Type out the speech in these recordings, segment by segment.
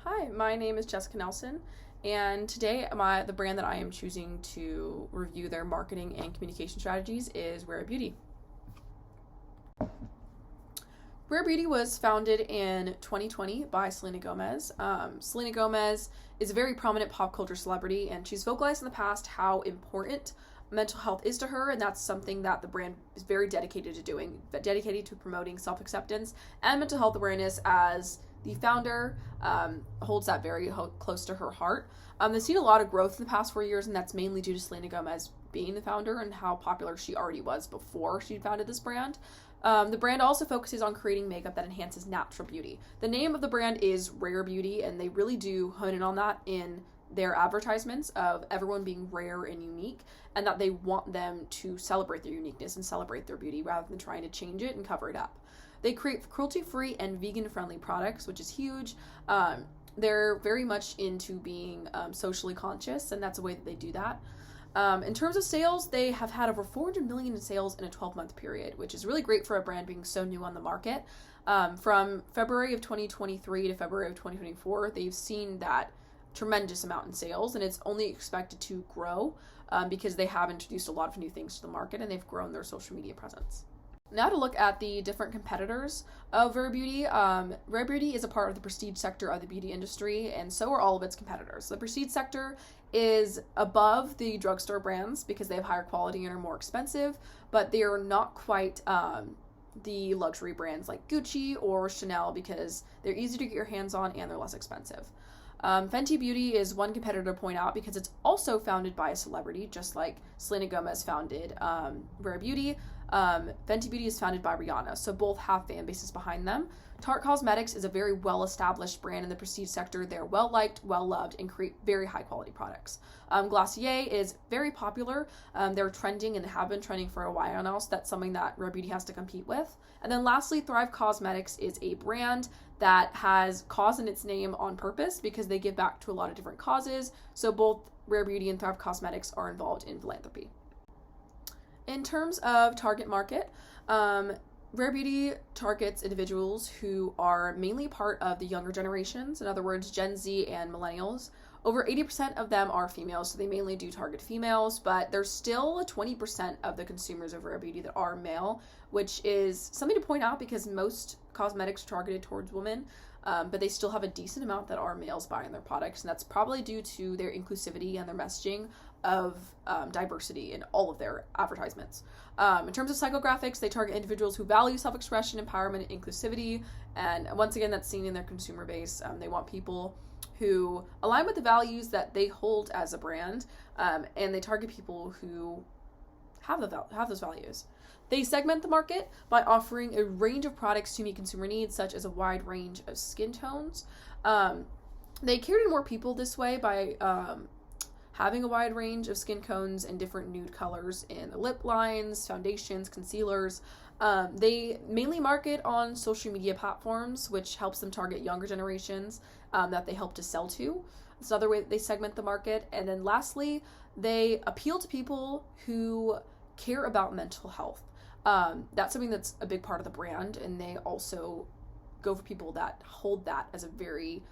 Hi, my name is Jessica Nelson, and today the brand that I am choosing to review their marketing and communication strategies is Rare Beauty. Rare Beauty was founded in 2020 by Selena Gomez. Selena Gomez is a very prominent pop culture celebrity, and she's vocalized in the past how important mental health is to her, and that's something that the brand is very dedicated to doing, dedicated to promoting self-acceptance and mental health awareness. As the founder holds that very close to her heart. They've seen a lot of growth in the past 4 years, and that's mainly due to Selena Gomez being the founder and how popular she already was before she founded this brand. The brand also focuses on creating makeup that enhances natural beauty. The name of the brand is Rare Beauty, and they really do hone in on that in their advertisements of everyone being rare and unique, and that they want them to celebrate their uniqueness and celebrate their beauty rather than trying to change it and cover it up. They create cruelty-free and vegan-friendly products, which is huge. They're very much into being socially conscious, and that's a way that they do that. In terms of sales, they have had over 400 million in sales in a 12-month period, which is really great for a brand being so new on the market. From February of 2023 to February of 2024, they've seen that tremendous amount in sales, and it's only expected to grow because they have introduced a lot of new things to the market, and they've grown their social media presence. Now to look at the different competitors of Rare Beauty. Rare Beauty is a part of the prestige sector of the beauty industry, and so are all of its competitors. The prestige sector is above the drugstore brands because they have higher quality and are more expensive, but they are not quite the luxury brands like Gucci or Chanel because they're easy to get your hands on and they're less expensive. Fenty Beauty is one competitor to point out because it's also founded by a celebrity, just like Selena Gomez founded Rare Beauty. Fenty Beauty is founded by Rihanna, so both have fan bases behind them. Tarte Cosmetics is a very well-established brand in the prestige sector. They're well-liked, well-loved, and create very high-quality products. Glossier is very popular. They're trending and have been trending for a while now, so that's something that Rare Beauty has to compete with. And then lastly, Thrive Cosmetics is a brand that has cause in its name on purpose because they give back to a lot of different causes. So both Rare Beauty and Thrive Cosmetics are involved in philanthropy. In terms of target market, Rare Beauty targets individuals who are mainly part of the younger generations, in other words, Gen Z and millennials. Over 80% of them are females, so they mainly do target females, but there's still 20% of the consumers of Rare Beauty that are male, which is something to point out because most cosmetics are targeted towards women, but they still have a decent amount that are males buying their products, and that's probably due to their inclusivity and their messaging of diversity in all of their advertisements. In terms of psychographics, they target individuals who value self-expression, empowerment, and inclusivity, and once again, that's seen in their consumer base. They want people who align with the values that they hold as a brand, and they target people who have those values. They segment the market by offering a range of products to meet consumer needs, such as a wide range of skin tones. They cater to more people this way by having a wide range of skin tones and different nude colors in the lip lines, foundations, concealers. They mainly market on social media platforms, which helps them target younger generations that they help to sell to. It's another way that they segment the market. And then lastly, they appeal to people who care about mental health. That's something that's a big part of the brand, and they also go for people that hold that as a very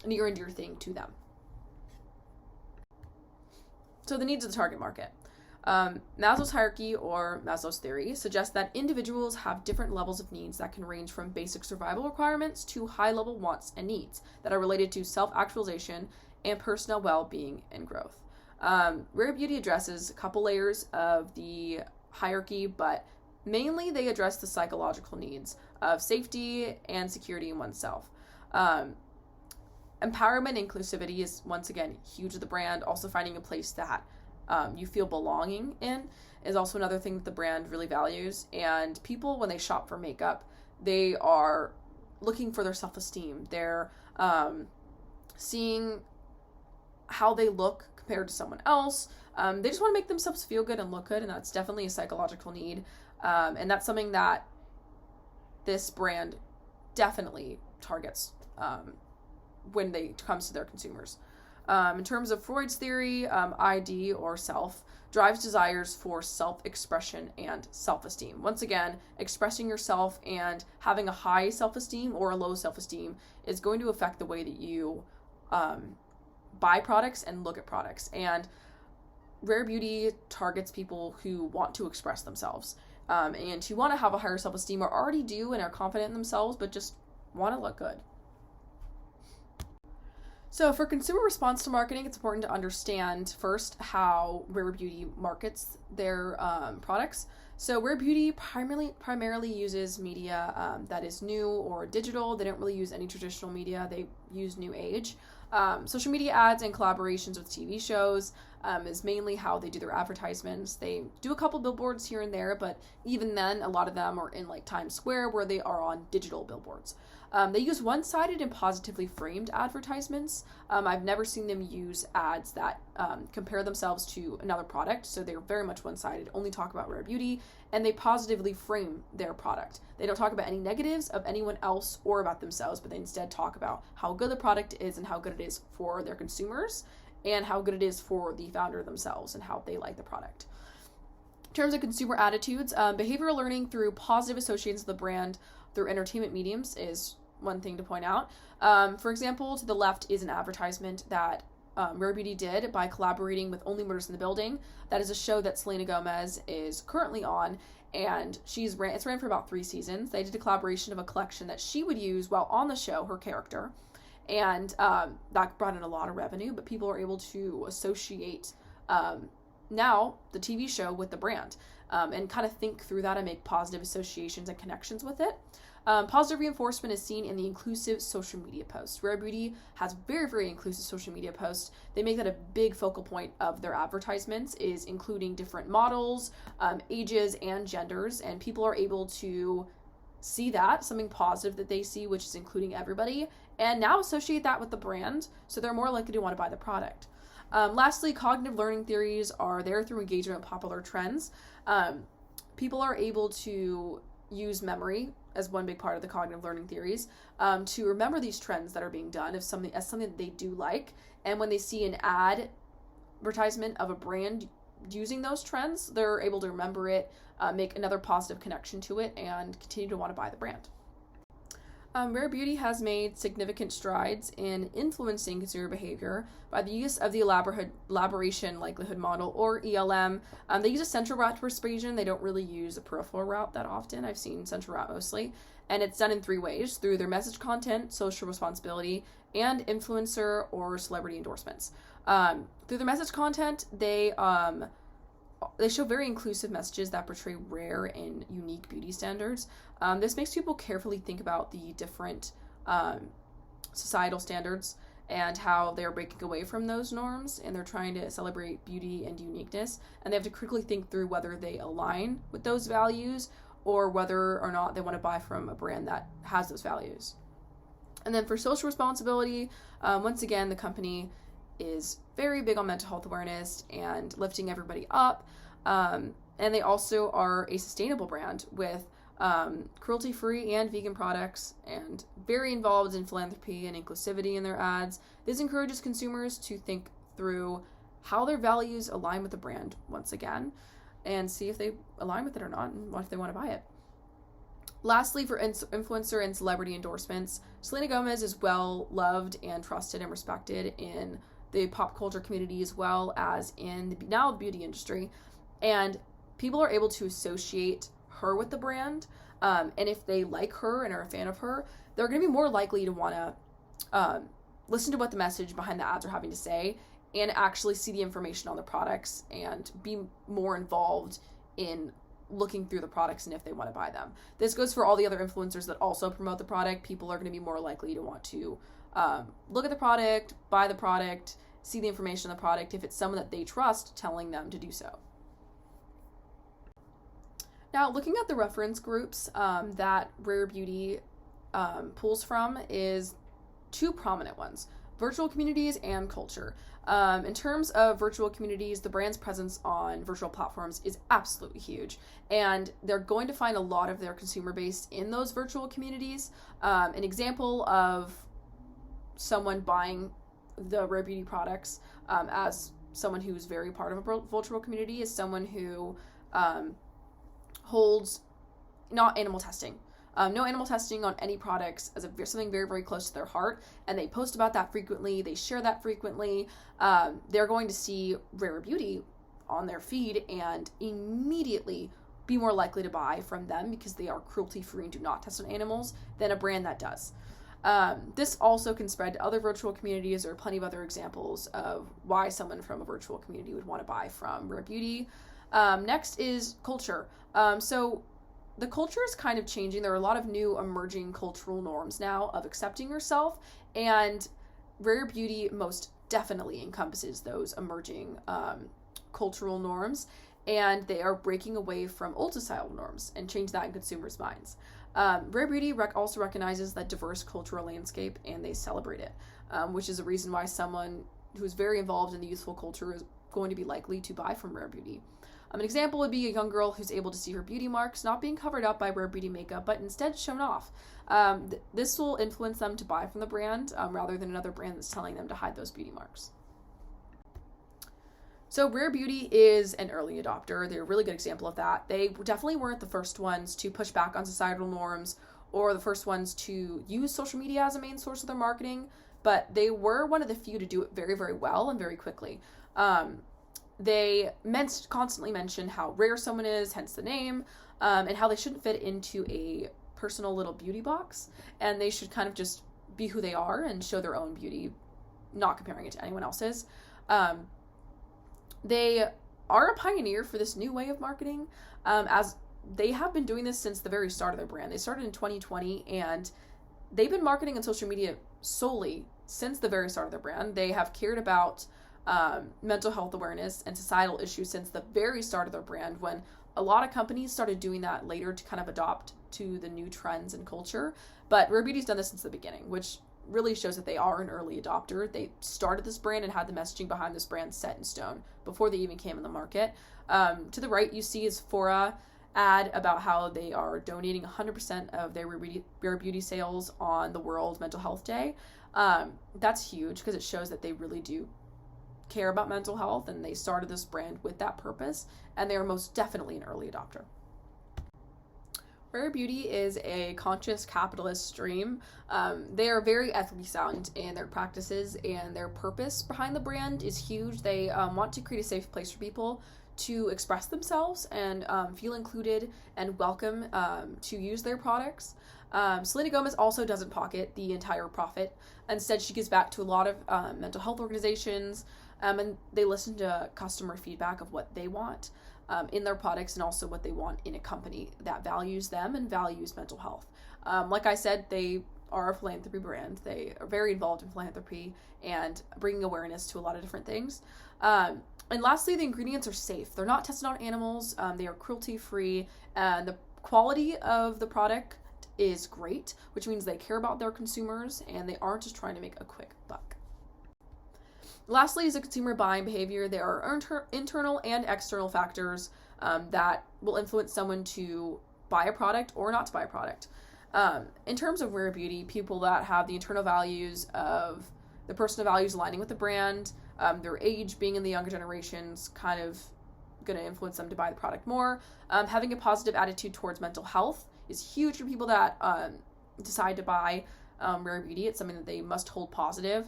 near and dear thing to them. So the needs of the target market. Maslow's hierarchy, or Maslow's theory, suggests that individuals have different levels of needs that can range from basic survival requirements to high-level wants and needs that are related to self-actualization and personal well-being and growth. Rare Beauty addresses a couple layers of the hierarchy, but mainly they address the psychological needs of safety and security in oneself. Empowerment and inclusivity is, once again, huge to the brand. Also finding a place that you feel belonging in is also another thing that the brand really values. And people, when they shop for makeup, they are looking for their self-esteem. They're seeing how they look compared to someone else. They just want to make themselves feel good and look good, and that's definitely a psychological need. And that's something that this brand definitely targets when it comes to their consumers. In terms of Freud's theory, ID or self drives desires for self-expression and self-esteem. Once again, expressing yourself and having a high self-esteem or a low self-esteem is going to affect the way that you buy products and look at products. And Rare Beauty targets people who want to express themselves and who want to have a higher self-esteem, or already do and are confident in themselves, but just want to look good. So for consumer response to marketing, it's important to understand first how Rare Beauty markets their products. So Rare Beauty primarily uses media that is new or digital. They don't really use any traditional media. They use new age. Social media ads and collaborations with TV shows is mainly how they do their advertisements. They do a couple billboards here and there, but even then, a lot of them are in like Times Square, where they are on digital billboards. They use one-sided and positively framed advertisements. I've never seen them use ads that compare themselves to another product, so they're very much one-sided, only talk about Rare Beauty, and they positively frame their product. They don't talk about any negatives of anyone else or about themselves, but they instead talk about how good the product is and how good it is for their consumers and how good it is for the founder themselves and how they like the product. In terms of consumer attitudes, behavioral learning through positive associations of the brand through entertainment mediums is one thing to point out. For example, to the left is an advertisement that Rare Beauty did by collaborating with Only Murders in the Building. That is a show that Selena Gomez is currently on, and it's ran for about 3 seasons. They did a collaboration of a collection that she would use while on the show, her character, and that brought in a lot of revenue, but people are able to associate now the TV show with the brand and kind of think through that and make positive associations and connections with it. Positive reinforcement is seen in the inclusive social media posts. Rare Beauty has very, very inclusive social media posts. They make that a big focal point of their advertisements, is including different models, ages, and genders, and people are able to see that, something positive that they see, which is including everybody, and now associate that with the brand, so they're more likely to want to buy the product. Lastly, cognitive learning theories are there through engagement with popular trends. People are able to use memory as one big part of the cognitive learning theories to remember these trends that are being done as something that they do like, and when they see an advertisement of a brand using those trends, they're able to remember it, make another positive connection to it, and continue to want to buy the brand. Rare Beauty has made significant strides in influencing consumer behavior by the use of the elaboration likelihood model, or ELM. They use a central route to persuasion. They don't really use a peripheral route that often. I've seen central route mostly. And it's done in 3 ways: through their message content, social responsibility, and influencer or celebrity endorsements. Through their message content, they show very inclusive messages that portray rare and unique beauty standards. This makes people carefully think about the different societal standards and how they're breaking away from those norms, and they're trying to celebrate beauty and uniqueness, and they have to critically think through whether they align with those values or whether or not they want to buy from a brand that has those values. And then for social responsibility, once again, the company is very big on mental health awareness and lifting everybody up. And they also are a sustainable brand with cruelty-free and vegan products, and very involved in philanthropy and inclusivity in their ads. This encourages consumers to think through how their values align with the brand once again, and see if they align with it or not, and what if they want to buy it. Lastly, for influencer and celebrity endorsements, Selena Gomez is well loved and trusted and respected in the pop culture community as well as in the beauty industry, and people are able to associate her with the brand, and if they like her and are a fan of her, they're going to be more likely to want to listen to what the message behind the ads are having to say, and actually see the information on the products and be more involved in looking through the products and if they want to buy them. This goes for all the other influencers that also promote the product. People are going to be more likely to want to look at the product, buy the product, see the information on the product if it's someone that they trust telling them to do so. Now, looking at the reference groups that Rare Beauty pulls from is 2 prominent ones: virtual communities and culture. In terms of virtual communities, the brand's presence on virtual platforms is absolutely huge, and they're going to find a lot of their consumer base in those virtual communities. An example of someone buying the rare beauty products, as someone who's very part of a virtual community, is someone who holds not animal testing. No animal testing on any products as something very, very close to their heart, and they post about that frequently, they share that frequently. They're going to see rare beauty on their feed and immediately be more likely to buy from them because they are cruelty-free and do not test on animals than a brand that does. This also can spread to other virtual communities. There are plenty of other examples of why someone from a virtual community would want to buy from rare beauty. Next is culture. So the culture is kind of changing. There are a lot of new emerging cultural norms now of accepting yourself, and rare beauty most definitely encompasses those emerging cultural norms, and they are breaking away from old societal norms and change that in consumers' minds. Rare beauty also recognizes that diverse cultural landscape, and they celebrate it, which is a reason why someone who's very involved in the youthful culture is going to be likely to buy from rare beauty. An example would be a young girl who's able to see her beauty marks not being covered up by rare beauty makeup, but instead shown off. This will influence them to buy from the brand rather than another brand that's telling them to hide those beauty marks. So rare beauty is an early adopter. They're a really good example of that. They definitely weren't the first ones to push back on societal norms or the first ones to use social media as a main source of their marketing, but they were one of the few to do it very, very well and very quickly. They constantly mention how rare someone is, hence the name, and how they shouldn't fit into a personal little beauty box, and they should kind of just be who they are and show their own beauty, not comparing it to anyone else's. They are a pioneer for this new way of marketing, as they have been doing this since the very start of their brand. They started in 2020, and they've been marketing on social media solely since the very start of their brand. They have cared about mental health awareness and societal issues since the very start of their brand, when a lot of companies started doing that later to kind of adopt to the new trends and culture. But Rare Beauty's done this since the beginning, which really shows that they are an early adopter. They started this brand and had the messaging behind this brand set in stone before they even came in the market. To the right, you see is Sephora ad about how they are donating 100% of their Rare Beauty sales on the World Mental Health Day. That's huge because it shows that they really do care about mental health, and they started this brand with that purpose, and they are most definitely an early adopter. Rare Beauty is a conscious capitalist stream. They are very ethically sound in their practices, and their purpose behind the brand is huge. They want to create a safe place for people to express themselves and feel included and welcome to use their products. Selena Gomez also doesn't pocket the entire profit. Instead, she gives back to a lot of mental health organizations, and they listen to customer feedback of what they want in their products and also what they want in a company that values them and values mental health. Like I said, they are a philanthropy brand. They are very involved in philanthropy and bringing awareness to a lot of different things. And lastly, the ingredients are safe. They're not tested on animals. They are cruelty-free, and the quality of the product is great, which means they care about their consumers and they aren't just trying to make a quick buck. Lastly is the consumer buying behavior. There are internal and external factors that will influence someone to buy a product or not to buy a product. In terms of Rare Beauty, people that have the internal values of the personal values aligning with the brand, their age being in the younger generations, kind of going to influence them to buy the product more. Having a positive attitude towards mental health is huge for people that decide to buy Rare Beauty. It's something that they must hold positive.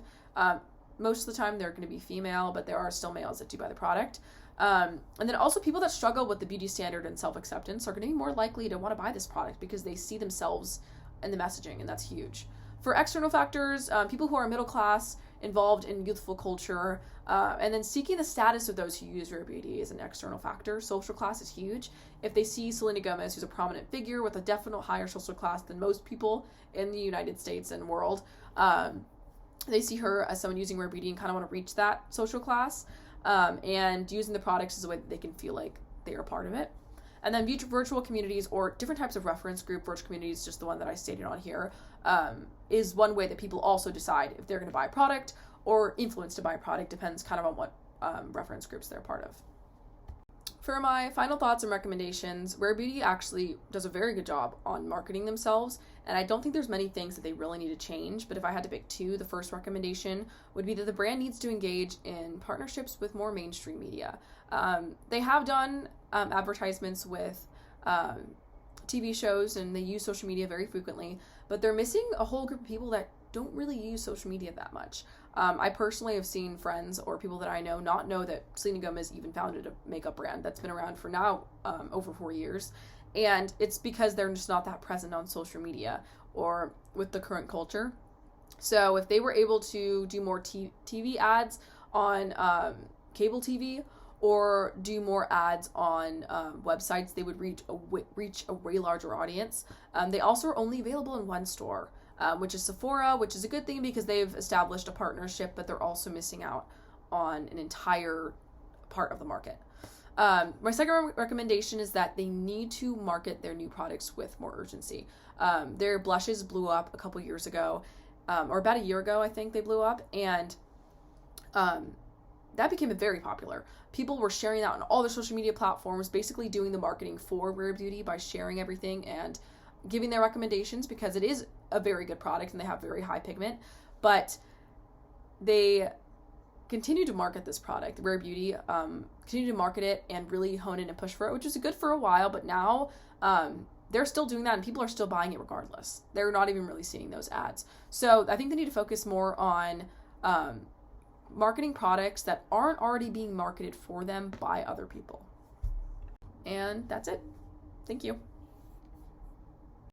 Most of the time they're going to be female, but there are still males that do buy the product. And then also people that struggle with the beauty standard and self-acceptance are going to be more likely to want to buy this product because they see themselves in the messaging, and that's huge. For external factors, people who are middle class, involved in youthful culture, and then seeking the status of those who use Rare Beauty is an external factor. Social class is huge. If they see Selena Gomez, who's a prominent figure with a definite higher social class than most people in the United States and world, they see her as someone using Rare Beauty and kind of want to reach that social class, and using the products is a way that they can feel like they are part of it. And then virtual communities or different types of reference group virtual communities, just the one that I stated on here, is one way that people also decide if they're going to buy a product or influence to buy a product. Depends kind of on what reference groups they're part of. For my final thoughts and recommendations, Rare Beauty actually does a very good job on marketing themselves, and I don't think there's many things that they really need to change, but if I had to pick two, the first recommendation would be that the brand needs to engage in partnerships with more mainstream media. They have done advertisements with TV shows, and they use social media very frequently, but they're missing a whole group of people that don't really use social media that much. I personally have seen friends or people that I know not know that Selena Gomez even founded a makeup brand that's been around for now over 4 years. And it's because they're just not that present on social media or with the current culture. So if they were able to do more TV ads on cable TV or do more ads on websites, they would reach a way larger audience. They also are only available in one store, which is Sephora, which is a good thing because they've established a partnership, but they're also missing out on an entire part of the market. My second recommendation is that they need to market their new products with more urgency. Their blushes blew up a couple years ago, or about a year ago, I think they blew up, and that became very popular. People were sharing that on all their social media platforms, basically doing the marketing for Rare Beauty by sharing everything and giving their recommendations because it is a very good product and they have very high pigment, but they continue to market this product, Rare Beauty, continue to market it and really hone in and push for it, which is good for a while, but now they're still doing that and people are still buying it regardless. They're not even really seeing those ads. So I think they need to focus more on marketing products that aren't already being marketed for them by other people. And that's it. Thank you.